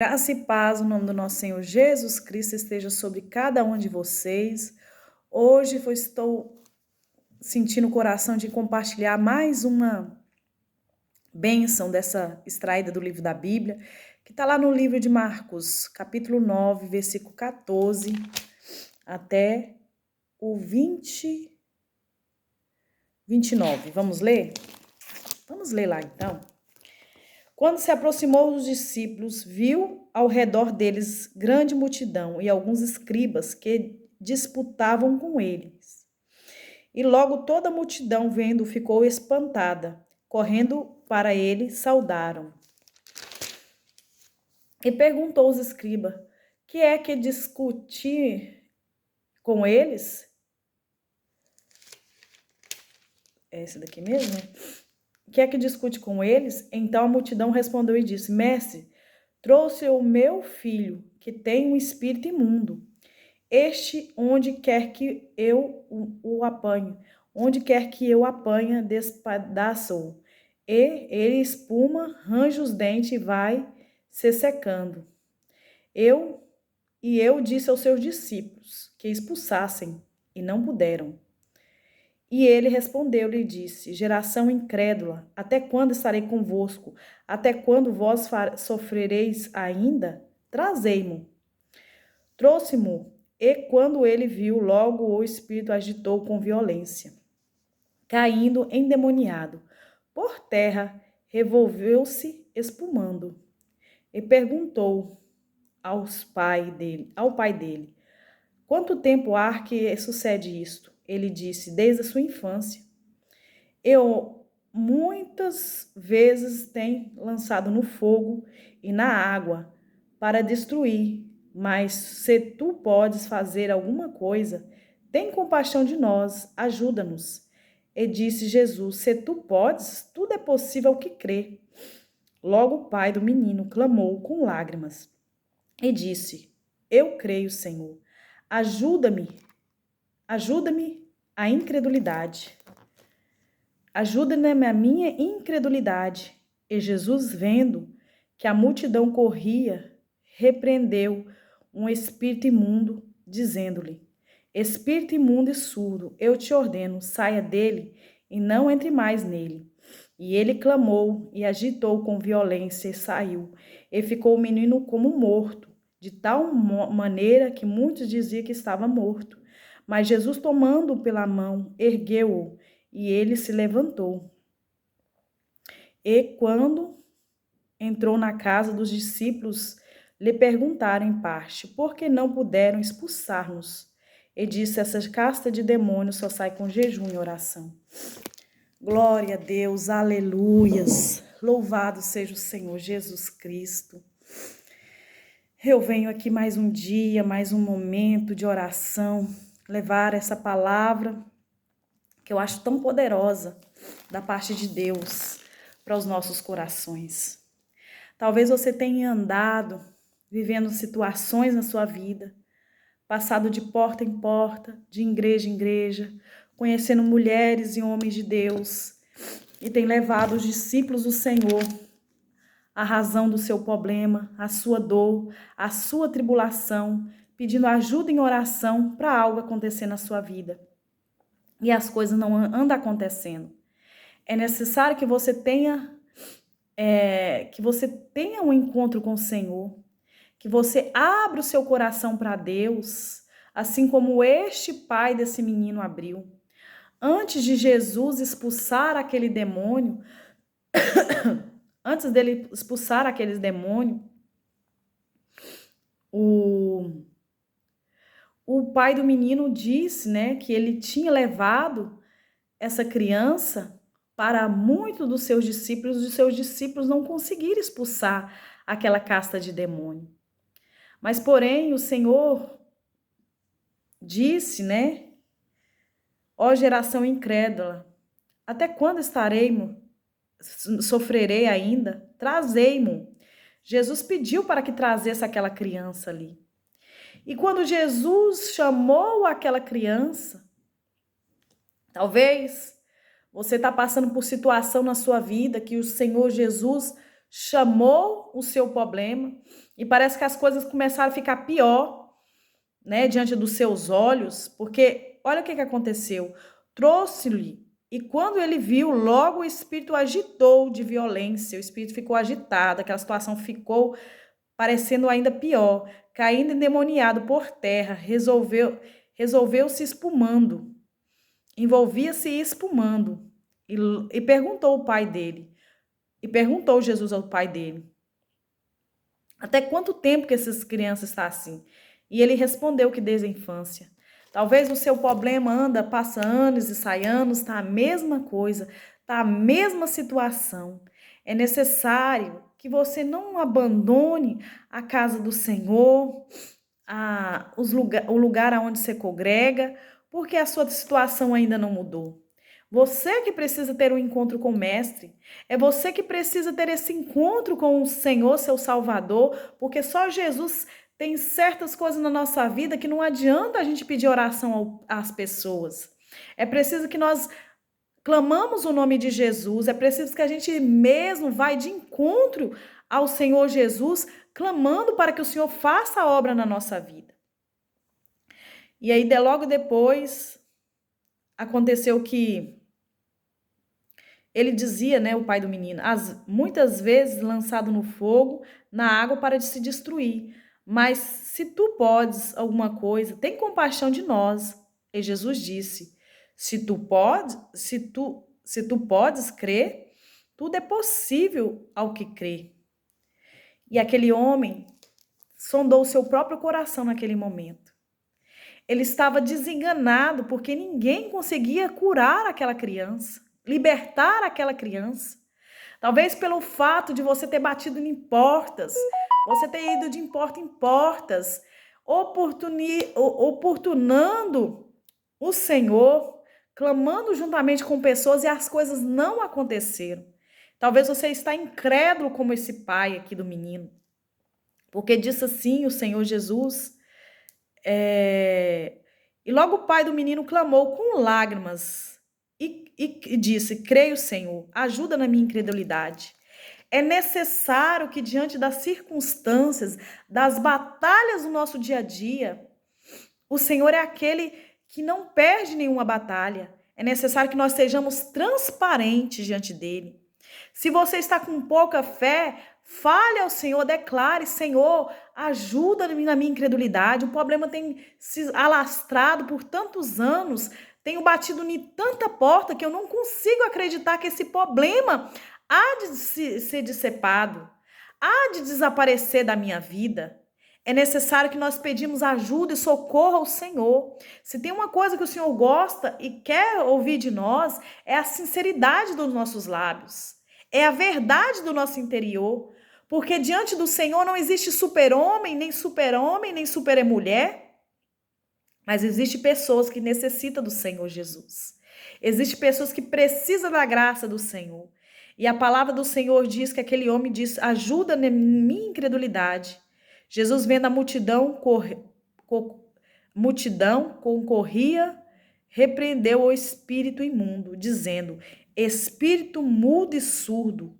Graça e paz, no nome do nosso Senhor Jesus Cristo, esteja sobre cada um de vocês. Hoje eu estou sentindo o coração de compartilhar mais uma bênção dessa extraída do livro da Bíblia, que está lá no livro de Marcos, capítulo 9, versículo 14, até o 29. Vamos ler? Vamos ler lá então. Quando se aproximou dos discípulos, viu ao redor deles grande multidão e alguns escribas que disputavam com eles. E logo toda a multidão, vendo, ficou espantada. Correndo para ele, saudaram. E perguntou aos escribas: que é que discutir com eles? É esse daqui mesmo, né? Que é que discute com eles? Então a multidão respondeu e disse: Mestre, trouxe o meu filho, que tem um espírito imundo. Onde quer que eu apanhe, despedaço-o. E ele espuma, range os dentes e vai se secando. Eu disse aos seus discípulos que expulsassem, e não puderam. E ele respondeu-lhe e disse: Geração incrédula, até quando estarei convosco? Até quando vós sofrereis ainda? Trazei-mo. Trouxe-mo, e quando ele viu, logo o espírito agitou com violência. Caindo endemoniado, por terra, revolveu-se espumando. E perguntou ao pai dele: Quanto tempo há que sucede isto? Ele disse: Desde a sua infância. Eu muitas vezes tenho lançado no fogo e na água para destruir, mas se tu podes fazer alguma coisa, tem compaixão de nós, ajuda-nos. E disse Jesus: Se tu podes, tudo é possível ao que crê. Logo o pai do menino clamou com lágrimas e disse: Eu creio, Senhor. Ajuda-me a incredulidade. Ajuda-me a minha incredulidade. E Jesus, vendo que a multidão corria, repreendeu um espírito imundo, dizendo-lhe: Espírito imundo e surdo, eu te ordeno, saia dele e não entre mais nele. E ele clamou e agitou com violência e saiu. E ficou o menino como morto, de tal maneira que muitos diziam que estava morto. Mas Jesus, tomando-o pela mão, ergueu-o e ele se levantou. E quando entrou na casa dos discípulos, lhe perguntaram em parte: por que não puderam expulsar-nos? E disse: essa casta de demônios só sai com jejum e oração. Glória a Deus, aleluias. Louvado seja o Senhor Jesus Cristo. Eu venho aqui mais um dia, mais um momento de oração, levar essa palavra que eu acho tão poderosa da parte de Deus para os nossos corações. Talvez você tenha andado, vivendo situações na sua vida, passado de porta em porta, de igreja em igreja, conhecendo mulheres e homens de Deus, e tem levado os discípulos do Senhor a razão do seu problema, a sua dor, a sua tribulação, pedindo ajuda em oração para algo acontecer na sua vida. E as coisas não andam acontecendo. É necessário que você tenha um encontro com o Senhor, que você abra o seu coração para Deus, assim como este pai desse menino abriu. Antes de Jesus expulsar aquele demônio, antes dele expulsar aqueles demônios, o pai do menino disse, né, que ele tinha levado essa criança para muitos dos seus discípulos, e os seus discípulos não conseguiram expulsar aquela casta de demônio. Mas, porém, o Senhor disse, né, ó geração incrédula, até quando sofrerei ainda? Trazei-mo. Jesus pediu para que trazesse aquela criança ali. E quando Jesus chamou aquela criança, talvez você está passando por situação na sua vida que o Senhor Jesus chamou o seu problema e parece que as coisas começaram a ficar pior, né, diante dos seus olhos, porque olha o que aconteceu. Trouxe-lhe, e quando ele viu, logo o espírito agitou de violência, o espírito ficou agitado, aquela situação ficou parecendo ainda pior, caindo endemoniado por terra, resolveu se espumando, envolvia-se espumando, e perguntou o pai dele, e perguntou Jesus ao pai dele, até quanto tempo que essas crianças estão assim? E ele respondeu que desde a infância. Talvez o seu problema passa anos e sai anos, está a mesma coisa, está a mesma situação. É necessário que você não abandone a casa do Senhor, o lugar aonde você congrega, porque a sua situação ainda não mudou. Você que precisa ter um encontro com o Mestre, é você que precisa ter esse encontro com o Senhor, seu Salvador, porque só Jesus tem certas coisas na nossa vida que não adianta a gente pedir oração às pessoas. É preciso que nós clamamos o nome de Jesus, é preciso que a gente mesmo vai de encontro ao Senhor Jesus, clamando para que o Senhor faça a obra na nossa vida. E aí, logo depois, aconteceu que ele dizia, né, o pai do menino, muitas vezes lançado no fogo, na água para se destruir. Mas se tu podes alguma coisa, tem compaixão de nós. E Jesus disse, se tu podes crer, tudo é possível ao que crê. E aquele homem sondou o seu próprio coração naquele momento. Ele estava desenganado porque ninguém conseguia curar aquela criança, libertar aquela criança. Talvez pelo fato de você ter batido em portas, você ter ido de porta em portas, oportunando o Senhor, clamando juntamente com pessoas e as coisas não aconteceram. Talvez você está incrédulo como esse pai aqui do menino, porque disse assim o Senhor Jesus, e logo o pai do menino clamou com lágrimas e disse, creio, Senhor, ajuda na minha incredulidade. É necessário que diante das circunstâncias, das batalhas do nosso dia a dia, o Senhor é aquele que não perde nenhuma batalha. É necessário que nós sejamos transparentes diante dele. Se você está com pouca fé, fale ao Senhor, declare, Senhor, ajuda-me na minha incredulidade. O problema tem se alastrado por tantos anos, tenho batido em tanta porta que eu não consigo acreditar que esse problema há de ser dissipado, há de desaparecer da minha vida. É necessário que nós pedimos ajuda e socorro ao Senhor. Se tem uma coisa que o Senhor gosta e quer ouvir de nós, é a sinceridade dos nossos lábios. É a verdade do nosso interior. Porque diante do Senhor não existe super-homem, nem super-mulher. Mas existem pessoas que necessitam do Senhor Jesus. Existem pessoas que precisam da graça do Senhor. E a palavra do Senhor diz que aquele homem diz, ajuda na minha incredulidade. Jesus vendo a multidão concorria, repreendeu o espírito imundo, dizendo, espírito mudo e surdo,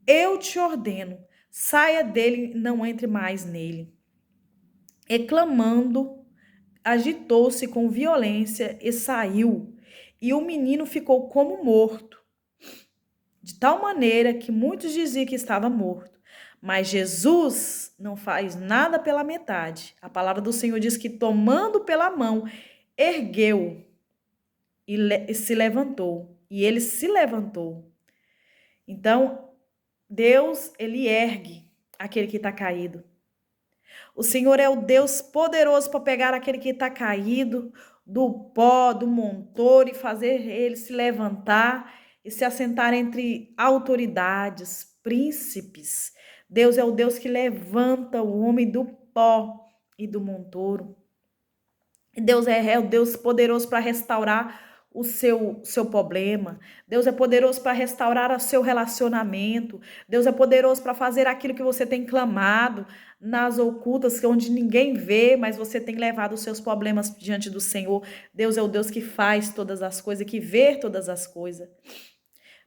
eu te ordeno, saia dele e não entre mais nele. E clamando, agitou-se com violência e saiu, e o menino ficou como morto, de tal maneira que muitos diziam que estava morto. Mas Jesus não faz nada pela metade. A palavra do Senhor diz que tomando pela mão, ergueu e se levantou. E ele se levantou. Então, Deus, ele ergue aquele que está caído. O Senhor é o Deus poderoso para pegar aquele que está caído do pó, do montoro e fazer ele se levantar e se assentar entre autoridades, príncipes. Deus é o Deus que levanta o homem do pó e do montouro. Deus é o Deus poderoso para restaurar o seu problema. Deus é poderoso para restaurar o seu relacionamento. Deus é poderoso para fazer aquilo que você tem clamado nas ocultas, onde ninguém vê, mas você tem levado os seus problemas diante do Senhor. Deus é o Deus que faz todas as coisas, que vê todas as coisas.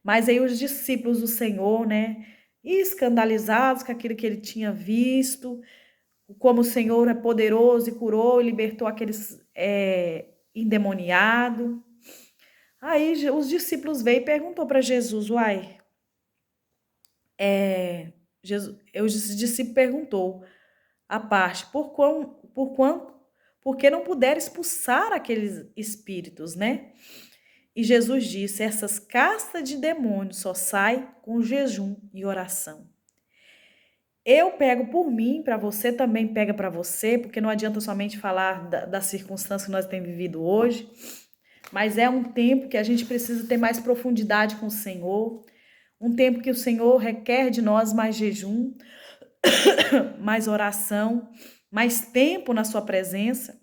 Mas aí os discípulos do Senhor, né? escandalizados com aquilo que ele tinha visto, como o Senhor é poderoso e curou e libertou aqueles endemoniados. Aí os discípulos veio e perguntou para Jesus, uai, os discípulos perguntou a parte, por que não puderam expulsar aqueles espíritos, né? E Jesus disse, essas castas de demônios só saem com jejum e oração. Eu pego por mim, para você também pega para você, porque não adianta somente falar das circunstâncias que nós temos vivido hoje, mas é um tempo que a gente precisa ter mais profundidade com o Senhor, um tempo que o Senhor requer de nós mais jejum, mais oração, mais tempo na sua presença,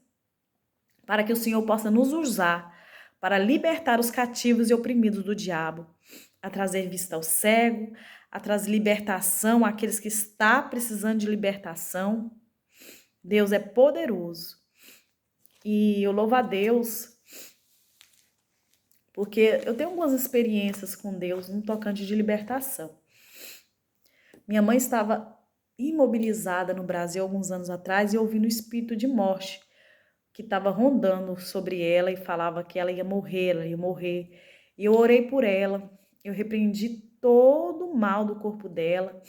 para que o Senhor possa nos usar para libertar os cativos e oprimidos do diabo, a trazer vista ao cego, a trazer libertação àqueles que estão precisando de libertação. Deus é poderoso. E eu louvo a Deus, porque eu tenho algumas experiências com Deus no tocante de libertação. Minha mãe estava imobilizada no Brasil alguns anos atrás e ouvindo o espírito de morte que estava rondando sobre ela e falava que ela ia morrer. E eu orei por ela, eu repreendi todo o mal do corpo dela,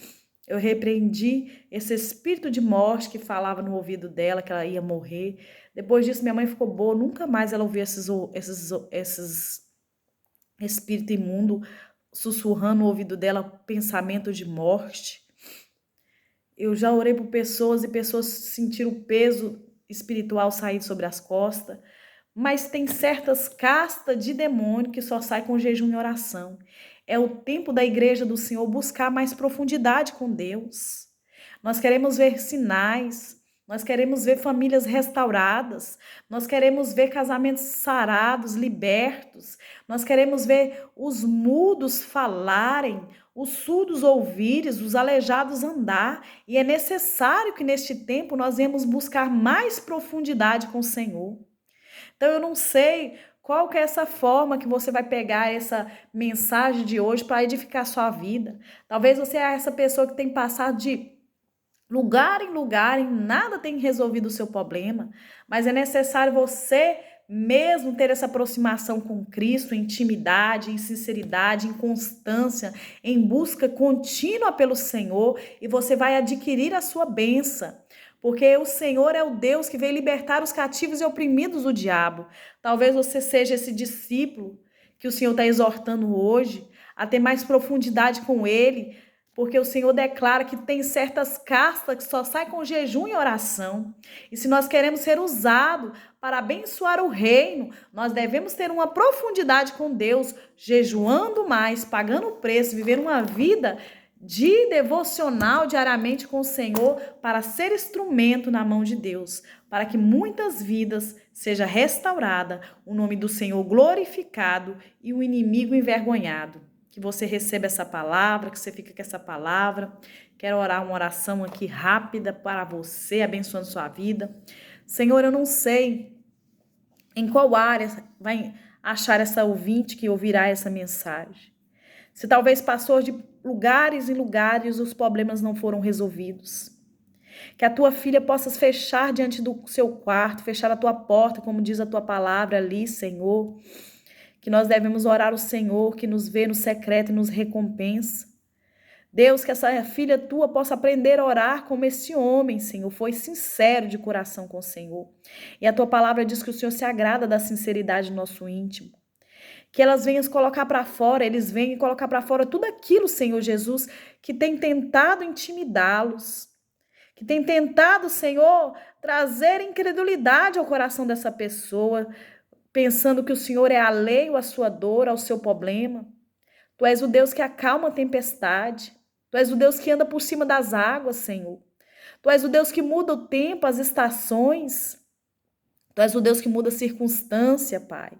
eu repreendi esse espírito de morte que falava no ouvido dela que ela ia morrer. Depois disso, minha mãe ficou boa, nunca mais ela ouviu esses espírito imundo sussurrando no ouvido dela pensamento de morte. Eu já orei por pessoas e pessoas sentiram o peso espiritual sair sobre as costas, mas tem certas castas de demônio que só sai com jejum e oração. É o tempo da igreja do Senhor buscar mais profundidade com Deus. Nós queremos ver sinais, nós queremos ver famílias restauradas, nós queremos ver casamentos sarados, libertos, nós queremos ver os mudos falarem, os surdos ouvirem, os aleijados andar, e é necessário que neste tempo nós venhamos buscar mais profundidade com o Senhor. Então eu não sei qual que é essa forma que você vai pegar essa mensagem de hoje para edificar a sua vida. Talvez você é essa pessoa que tem passado de lugar em lugar e nada tem resolvido o seu problema, mas é necessário você mesmo ter essa aproximação com Cristo, em intimidade, em sinceridade, em constância, em busca contínua pelo Senhor, e você vai adquirir a sua bênção. Porque o Senhor é o Deus que veio libertar os cativos e oprimidos do diabo. Talvez você seja esse discípulo que o Senhor está exortando hoje a ter mais profundidade com Ele, porque o Senhor declara que tem certas castas que só saem com jejum e oração. E se nós queremos ser usados para abençoar o reino, nós devemos ter uma profundidade com Deus, jejuando mais, pagando o preço, viver uma vida de devocional diariamente com o Senhor para ser instrumento na mão de Deus, para que muitas vidas seja restaurada, o nome do Senhor glorificado e o inimigo envergonhado. Que você receba essa palavra, que você fique com essa palavra. Quero orar uma oração aqui rápida para você, abençoando sua vida. Senhor, eu não sei em qual área vai achar essa ouvinte que ouvirá essa mensagem. Se talvez passou de lugares em lugares, os problemas não foram resolvidos. Que a tua filha possa fechar diante do seu quarto, fechar a tua porta, como diz a tua palavra ali, Senhor. Que nós devemos orar ao Senhor, que nos vê no secreto e nos recompensa. Deus, que essa filha tua possa aprender a orar como esse homem, Senhor, foi sincero de coração com o Senhor. E a tua palavra diz que o Senhor se agrada da sinceridade do nosso íntimo. Que elas venham colocar para fora, eles venham colocar para fora tudo aquilo, Senhor Jesus, que tem tentado intimidá-los, que tem tentado, Senhor, trazer incredulidade ao coração dessa pessoa, pensando que o Senhor é alheio à sua dor, ao seu problema. Tu és o Deus que acalma a tempestade. Tu és o Deus que anda por cima das águas, Senhor. Tu és o Deus que muda o tempo, as estações. Tu és o Deus que muda a circunstância, Pai.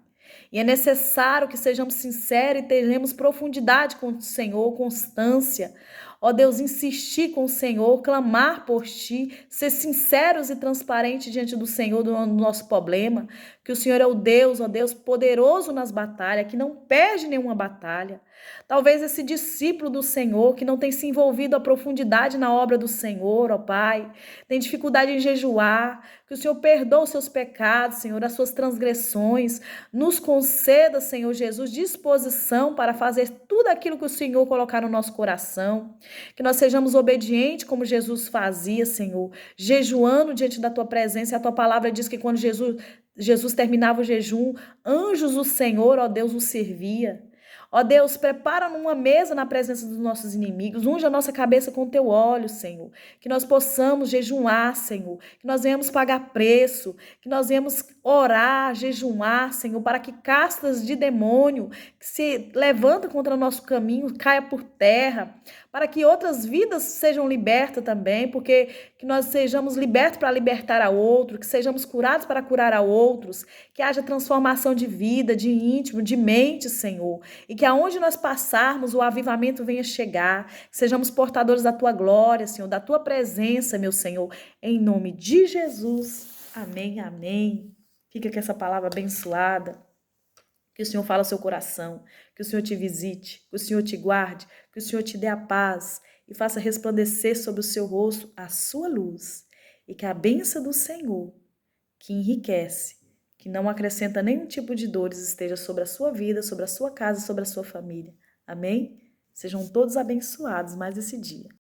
E é necessário que sejamos sinceros e tenhamos profundidade com o Senhor, constância. Ó Deus, insistir com o Senhor, clamar por Ti, ser sinceros e transparentes diante do Senhor do nosso problema, que o Senhor é o Deus, ó Deus, poderoso nas batalhas, que não perde nenhuma batalha. Talvez esse discípulo do Senhor, que não tem se envolvido a profundidade na obra do Senhor, ó Pai, tem dificuldade em jejuar, que o Senhor perdoa os seus pecados, Senhor, as suas transgressões, nos conceda, Senhor Jesus, disposição para fazer tudo aquilo que o Senhor colocar no nosso coração, que nós sejamos obedientes como Jesus fazia, Senhor, jejuando diante da Tua presença. A Tua palavra diz que quando Jesus terminava o jejum, anjos do Senhor, ó Deus, o servia. Ó Deus, prepara uma mesa na presença dos nossos inimigos, unge a nossa cabeça com teu óleo, Senhor, que nós possamos jejuar, Senhor, que nós venhamos pagar preço, que nós venhamos orar, jejuar, Senhor, para que castas de demônio que se levantam contra o nosso caminho caia por terra, para que outras vidas sejam libertas também, porque que nós sejamos libertos para libertar a outro, que sejamos curados para curar a outros, que haja transformação de vida, de íntimo, de mente, Senhor, e que aonde nós passarmos o avivamento venha chegar, que sejamos portadores da Tua glória, Senhor, da Tua presença, meu Senhor, em nome de Jesus. Amém, amém. Fica com essa palavra abençoada. Que o Senhor fale ao seu coração, que o Senhor te visite, que o Senhor te guarde, que o Senhor te dê a paz e faça resplandecer sobre o seu rosto a sua luz. E que a bênção do Senhor, que enriquece, que não acrescenta nenhum tipo de dores, esteja sobre a sua vida, sobre a sua casa, sobre a sua família. Amém? Sejam todos abençoados mais esse dia.